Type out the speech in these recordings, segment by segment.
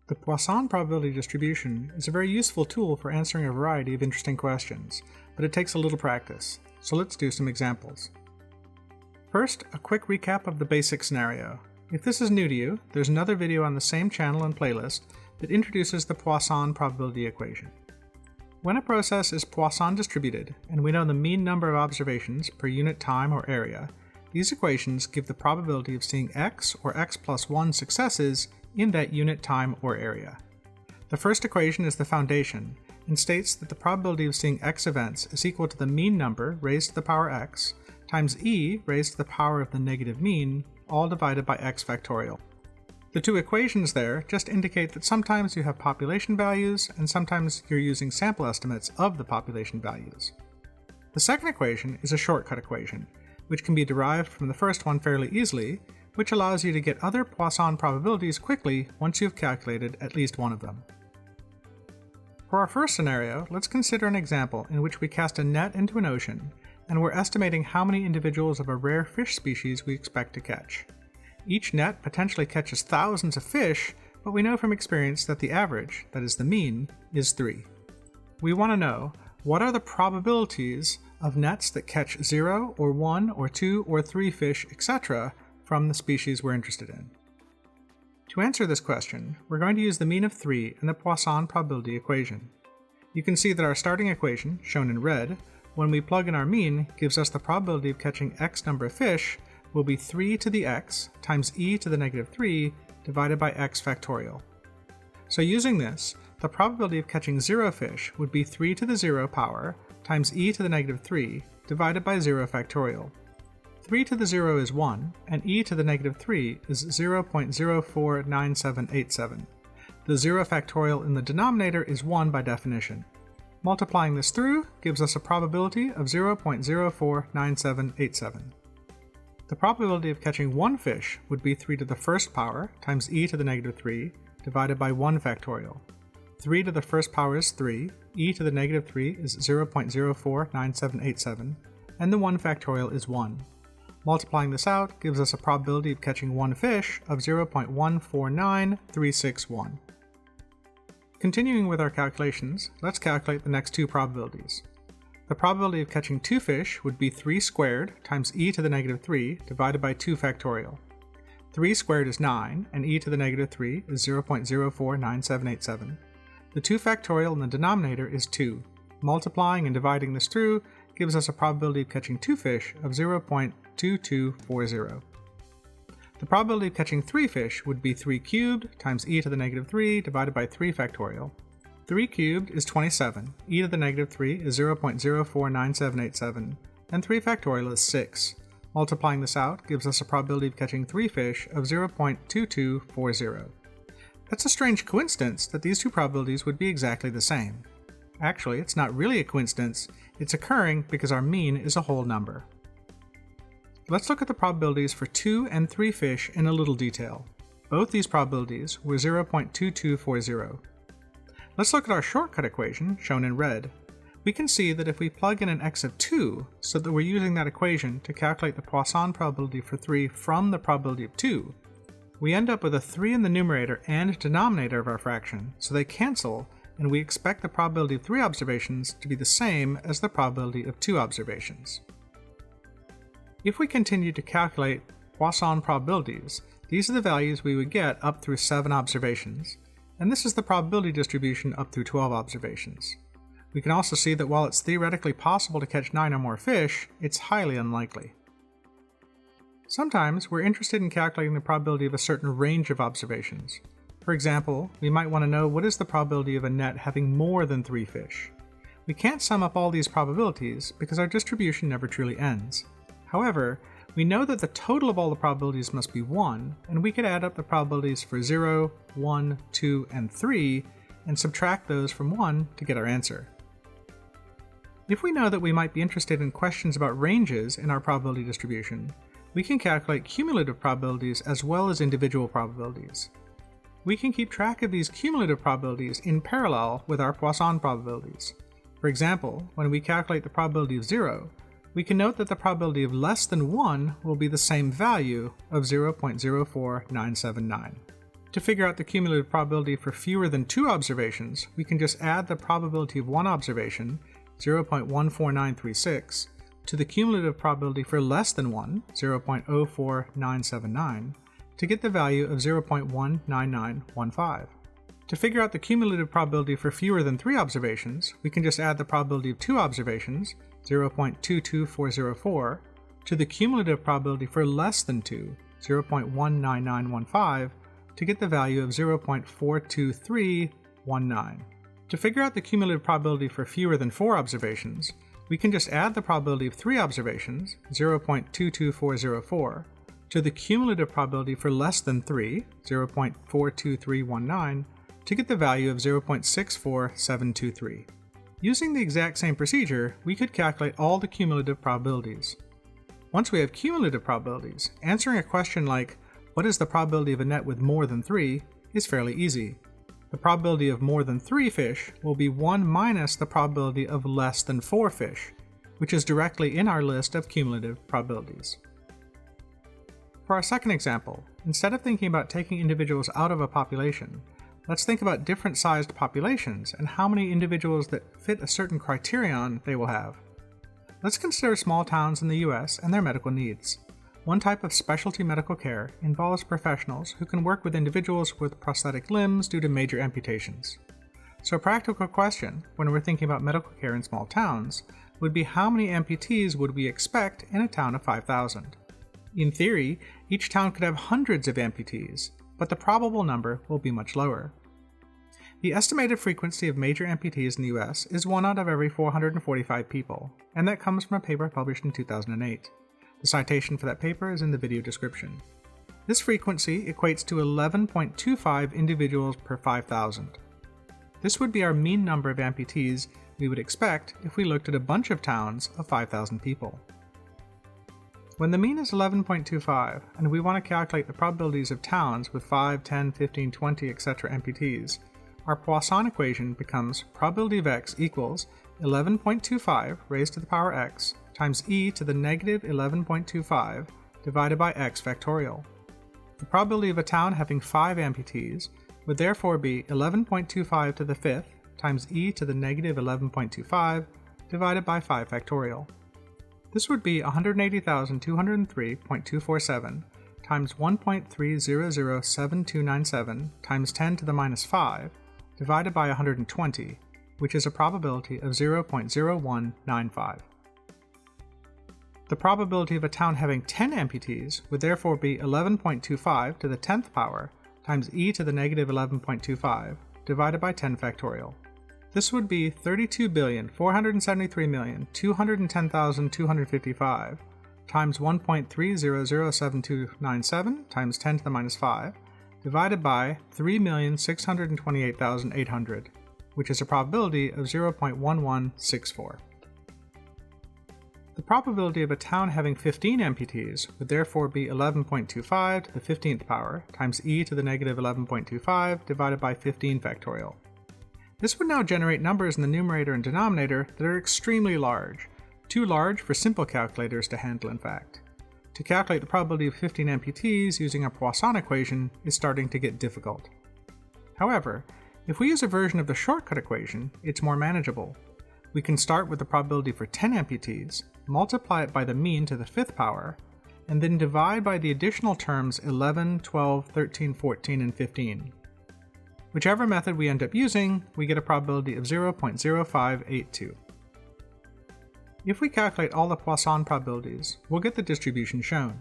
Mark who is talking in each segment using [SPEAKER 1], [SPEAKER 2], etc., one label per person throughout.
[SPEAKER 1] The Poisson probability distribution is a very useful tool for answering a variety of interesting questions, but it takes a little practice, so let's do some examples. First, a quick recap of the basic scenario. If this is new to you, there's another video on the same channel and playlist that introduces the Poisson probability equation. When a process is Poisson distributed, and we know the mean number of observations per unit time or area, these equations give the probability of seeing x or x plus 1 successes in that unit time or area. The first equation is the foundation and states that the probability of seeing x events is equal to the mean number raised to the power x times e raised to the power of the negative mean, all divided by x factorial. The two equations there just indicate that sometimes you have population values and sometimes you're using sample estimates of the population values. The second equation is a shortcut equation, which can be derived from the first one fairly easily, which allows you to get other Poisson probabilities quickly once you've calculated at least one of them. For our first scenario, let's consider an example in which we cast a net into an ocean and we're estimating how many individuals of a rare fish species we expect to catch. Each net potentially catches thousands of fish, but we know from experience that the average, that is the mean, is 3. We want to know, what are the probabilities of nets that catch 0 or 1 or 2 or 3 fish, etc., from the species we're interested in? To answer this question, we're going to use the mean of 3 in the Poisson probability equation. You can see that our starting equation, shown in red, when we plug in our mean, gives us the probability of catching x number of fish will be 3 to the x times e to the negative 3 divided by x factorial. So using this, the probability of catching 0 fish would be 3 to the 0 power times e to the negative 3 divided by 0 factorial. 3 to the 0 is 1, and e to the negative 3 is 0.049787. The 0 factorial in the denominator is 1 by definition. Multiplying this through gives us a probability of 0.049787. The probability of catching 1 fish would be 3 to the first power times e to the negative 3 divided by 1 factorial. 3 to the first power is 3, e to the negative 3 is 0.049787, and the 1 factorial is 1. Multiplying this out gives us a probability of catching 1 fish of 0.149361. Continuing with our calculations, let's calculate the next two probabilities. The probability of catching 2 fish would be 3 squared times e to the negative 3 divided by 2 factorial. 3 squared is 9, and e to the negative 3 is 0.049787. The 2 factorial in the denominator is 2. Multiplying and dividing this through gives us a probability of catching 2 fish of 0.2240. The probability of catching 3 fish would be 3 cubed times e to the negative 3 divided by 3 factorial. 3 cubed is 27, e to the negative 3 is 0.049787, and 3 factorial is 6. Multiplying this out gives us a probability of catching 3 fish of 0.2240. That's a strange coincidence that these two probabilities would be exactly the same. Actually, it's not really a coincidence, it's occurring because our mean is a whole number. Let's look at the probabilities for 2 and 3 fish in a little detail. Both these probabilities were 0.2240. Let's look at our shortcut equation, shown in red. We can see that if we plug in an x of 2, so that we're using that equation to calculate the Poisson probability for 3 from the probability of 2, we end up with a 3 in the numerator and denominator of our fraction, so they cancel, and we expect the probability of 3 observations to be the same as the probability of 2 observations. If we continue to calculate Poisson probabilities, these are the values we would get up through 7 observations, and this is the probability distribution up through 12 observations. We can also see that while it's theoretically possible to catch 9 or more fish, it's highly unlikely. Sometimes we're interested in calculating the probability of a certain range of observations. For example, we might want to know what is the probability of a net having more than 3 fish. We can't sum up all these probabilities because our distribution never truly ends. However, we know that the total of all the probabilities must be 1, and we could add up the probabilities for 0, 1, 2, and 3, and subtract those from 1 to get our answer. If we know that we might be interested in questions about ranges in our probability distribution, we can calculate cumulative probabilities as well as individual probabilities. We can keep track of these cumulative probabilities in parallel with our Poisson probabilities. For example, when we calculate the probability of 0, we can note that the probability of less than 1 will be the same value of 0.04979. To figure out the cumulative probability for fewer than 2 observations, we can just add the probability of 1 observation, 0.14936, to the cumulative probability for less than 1, 0.04979, to get the value of 0.19915. To figure out the cumulative probability for fewer than 3 observations, we can just add the probability of 2 observations, 0.22404, to the cumulative probability for less than 2, 0.19915, to get the value of 0.42319. To figure out the cumulative probability for fewer than 4 observations, we can just add the probability of 3 observations, 0.22404, to the cumulative probability for less than 3, 0.42319, to get the value of 0.64723. Using the exact same procedure, we could calculate all the cumulative probabilities. Once we have cumulative probabilities, answering a question like, what is the probability of a net with more than 3, is fairly easy. The probability of more than 3 fish will be 1 minus the probability of less than 4 fish, which is directly in our list of cumulative probabilities. For our second example, instead of thinking about taking individuals out of a population, let's think about different sized populations and how many individuals that fit a certain criterion they will have. Let's consider small towns in the US and their medical needs. One type of specialty medical care involves professionals who can work with individuals with prosthetic limbs due to major amputations. So a practical question, when we're thinking about medical care in small towns, would be how many amputees would we expect in a town of 5,000? In theory, each town could have hundreds of amputees, but the probable number will be much lower. The estimated frequency of major amputees in the US is 1 out of every 445 people, and that comes from a paper published in 2008. The citation for that paper is in the video description. This frequency equates to 11.25 individuals per 5,000. This would be our mean number of amputees we would expect if we looked at a bunch of towns of 5,000 people. When the mean is 11.25 and we want to calculate the probabilities of towns with 5, 10, 15, 20, etc. amputees, our Poisson equation becomes probability of x equals 11.25 raised to the power x times e to the negative 11.25 divided by x factorial. The probability of a town having 5 amputees would therefore be 11.25 to the 5th times e to the negative 11.25 divided by 5 factorial. This would be 180,203.247 times 1.3007297 times 10 to the minus 5 divided by 120, which is a probability of 0.0195. The probability of a town having 10 amputees would therefore be 11.25 to the 10th power times e to the negative 11.25 divided by 10 factorial. This would be 32,473,210,255 times 1.3007297 times 10 to the minus 5 divided by 3,628,800, which is a probability of 0.1164. The probability of a town having 15 amputees would therefore be 11.25 to the 15th power times e to the negative 11.25 divided by 15 factorial. This would now generate numbers in the numerator and denominator that are extremely large, too large for simple calculators to handle in fact. To calculate the probability of 15 amputees using a Poisson equation is starting to get difficult. However, if we use a version of the shortcut equation, it's more manageable. We can start with the probability for 10 amputees, multiply it by the mean to the 5th power, and then divide by the additional terms 11, 12, 13, 14, and 15. Whichever method we end up using, we get a probability of 0.0582. If we calculate all the Poisson probabilities, we'll get the distribution shown.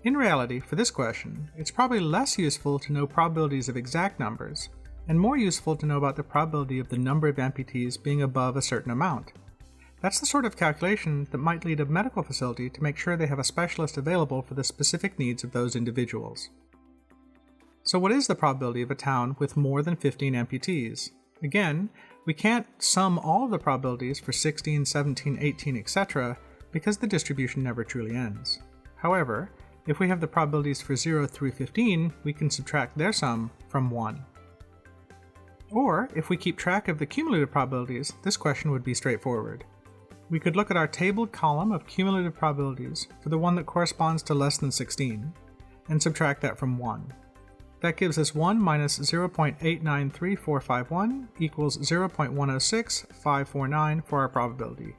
[SPEAKER 1] In reality, for this question, it's probably less useful to know probabilities of exact numbers, and more useful to know about the probability of the number of amputees being above a certain amount. That's the sort of calculation that might lead a medical facility to make sure they have a specialist available for the specific needs of those individuals. So what is the probability of a town with more than 15 amputees? Again, we can't sum all of the probabilities for 16, 17, 18, etc. because the distribution never truly ends. However, if we have the probabilities for 0 through 15, we can subtract their sum from 1. Or, if we keep track of the cumulative probabilities, this question would be straightforward. We could look at our tabled column of cumulative probabilities for the one that corresponds to less than 16, and subtract that from 1. That gives us 1 minus 0.893451 equals 0.106549 for our probability.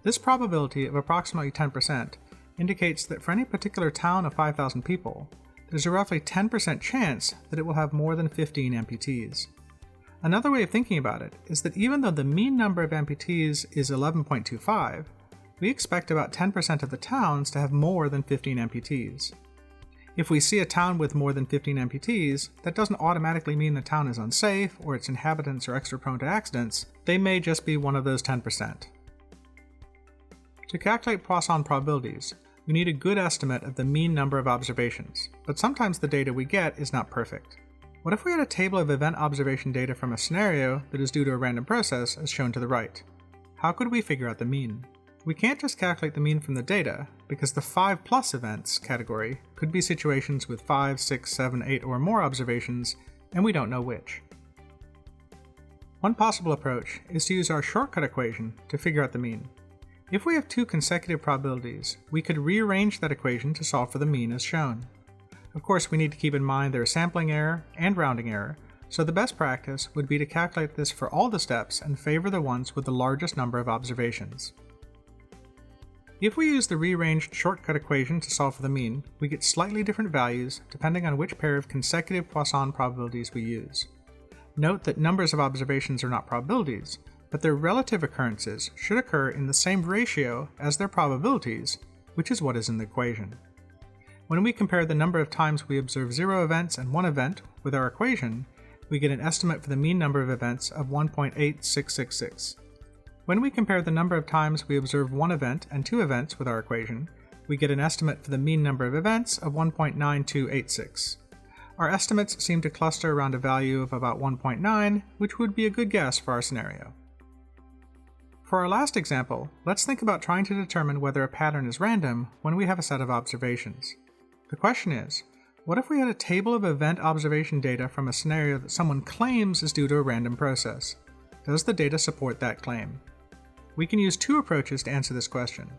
[SPEAKER 1] This probability of approximately 10% indicates that for any particular town of 5,000 people, there's a roughly 10% chance that it will have more than 15 amputees. Another way of thinking about it is that even though the mean number of amputees is 11.25, we expect about 10% of the towns to have more than 15 amputees. If we see a town with more than 15 amputees, that doesn't automatically mean the town is unsafe or its inhabitants are extra prone to accidents. They may just be one of those 10%. To calculate Poisson probabilities, we need a good estimate of the mean number of observations, but sometimes the data we get is not perfect. What if we had a table of event observation data from a scenario that is due to a random process as shown to the right? How could we figure out the mean? We can't just calculate the mean from the data, because the 5 plus events category could be situations with 5, 6, 7, 8 or more observations, and we don't know which. One possible approach is to use our shortcut equation to figure out the mean. If we have two consecutive probabilities, we could rearrange that equation to solve for the mean as shown. Of course, we need to keep in mind there is sampling error and rounding error, so the best practice would be to calculate this for all the steps and favor the ones with the largest number of observations. If we use the rearranged shortcut equation to solve for the mean, we get slightly different values depending on which pair of consecutive Poisson probabilities we use. Note that numbers of observations are not probabilities, but their relative occurrences should occur in the same ratio as their probabilities, which is what is in the equation. When we compare the number of times we observe 0 events and 1 event with our equation, we get an estimate for the mean number of events of 1.8666. When we compare the number of times we observe 1 event and 2 events with our equation, we get an estimate for the mean number of events of 1.9286. Our estimates seem to cluster around a value of about 1.9, which would be a good guess for our scenario. For our last example, let's think about trying to determine whether a pattern is random when we have a set of observations. The question is, what if we had a table of event observation data from a scenario that someone claims is due to a random process? Does the data support that claim? We can use two approaches to answer this question.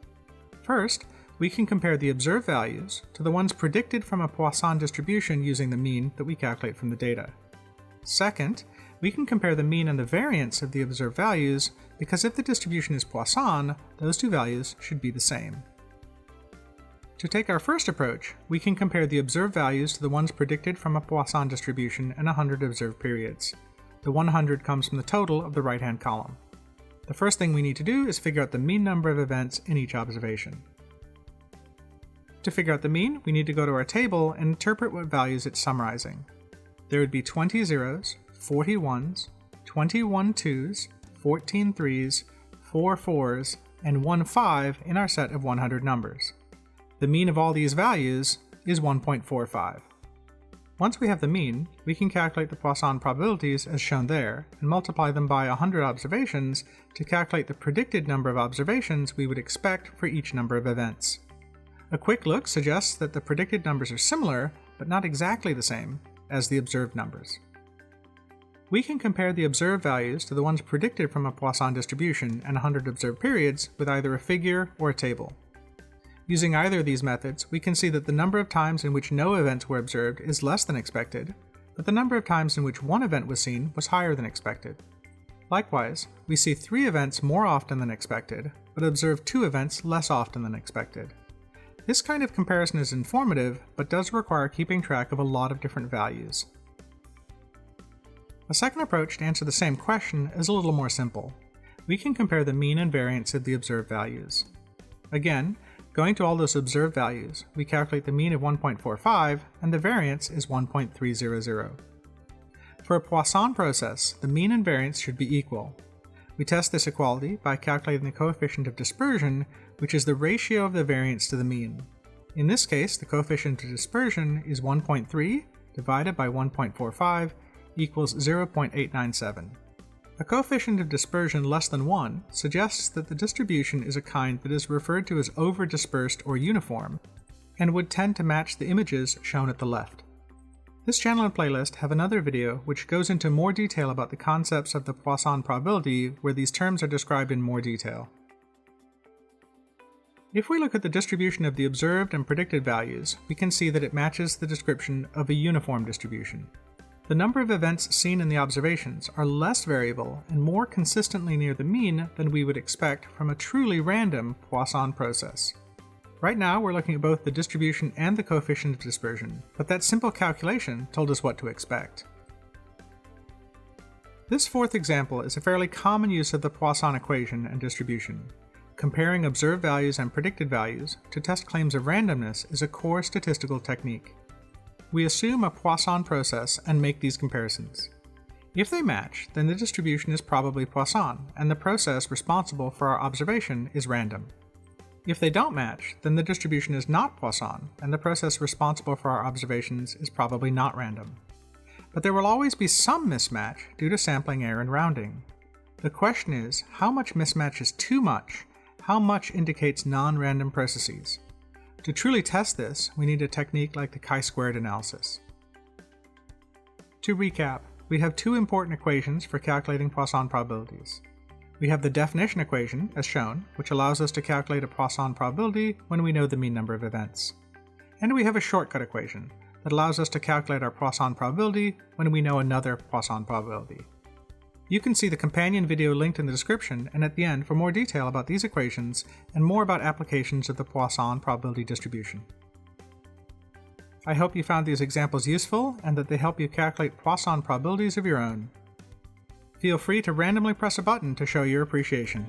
[SPEAKER 1] First, we can compare the observed values to the ones predicted from a Poisson distribution using the mean that we calculate from the data. Second, we can compare the mean and the variance of the observed values because if the distribution is Poisson, those two values should be the same. To take our first approach, we can compare the observed values to the ones predicted from a Poisson distribution in 100 observed periods. The 100 comes from the total of the right-hand column. The first thing we need to do is figure out the mean number of events in each observation. To figure out the mean, we need to go to our table and interpret what values it's summarizing. There would be 20 zeros, 40 ones, 21 twos, 14 threes, 4 fours, and 1 5 in our set of 100 numbers. The mean of all these values is 1.45. Once we have the mean, we can calculate the Poisson probabilities as shown there and multiply them by 100 observations to calculate the predicted number of observations we would expect for each number of events. A quick look suggests that the predicted numbers are similar, but not exactly the same, as the observed numbers. We can compare the observed values to the ones predicted from a Poisson distribution in 100 observed periods with either a figure or a table. Using either of these methods, we can see that the number of times in which no events were observed is less than expected, but the number of times in which one event was seen was higher than expected. Likewise, we see 3 events more often than expected, but observe 2 events less often than expected. This kind of comparison is informative, but does require keeping track of a lot of different values. A second approach to answer the same question is a little more simple. We can compare the mean and variance of the observed values. Again, going to all those observed values, we calculate the mean of 1.45 and the variance is 1.300. For a Poisson process, the mean and variance should be equal. We test this equality by calculating the coefficient of dispersion, which is the ratio of the variance to the mean. In this case, the coefficient of dispersion is 1.3 divided by 1.45 equals 0.897. A coefficient of dispersion less than 1 suggests that the distribution is a kind that is referred to as over-dispersed or uniform, and would tend to match the images shown at the left. This channel and playlist have another video which goes into more detail about the concepts of the Poisson probability where these terms are described in more detail. If we look at the distribution of the observed and predicted values, we can see that it matches the description of a uniform distribution. The number of events seen in the observations are less variable and more consistently near the mean than we would expect from a truly random Poisson process. Right now we're looking at both the distribution and the coefficient of dispersion, but that simple calculation told us what to expect. This fourth example is a fairly common use of the Poisson equation and distribution. Comparing observed values and predicted values to test claims of randomness is a core statistical technique. We assume a Poisson process and make these comparisons. If they match, then the distribution is probably Poisson, and the process responsible for our observation is random. If they don't match, then the distribution is not Poisson, and the process responsible for our observations is probably not random. But there will always be some mismatch due to sampling error and rounding. The question is, how much mismatch is too much? How much indicates non-random processes? To truly test this, we need a technique like the chi-squared analysis. To recap, we have two important equations for calculating Poisson probabilities. We have the definition equation, as shown, which allows us to calculate a Poisson probability when we know the mean number of events. And we have a shortcut equation that allows us to calculate our Poisson probability when we know another Poisson probability. You can see the companion video linked in the description and at the end for more detail about these equations and more about applications of the Poisson probability distribution. I hope you found these examples useful and that they help you calculate Poisson probabilities of your own. Feel free to randomly press a button to show your appreciation.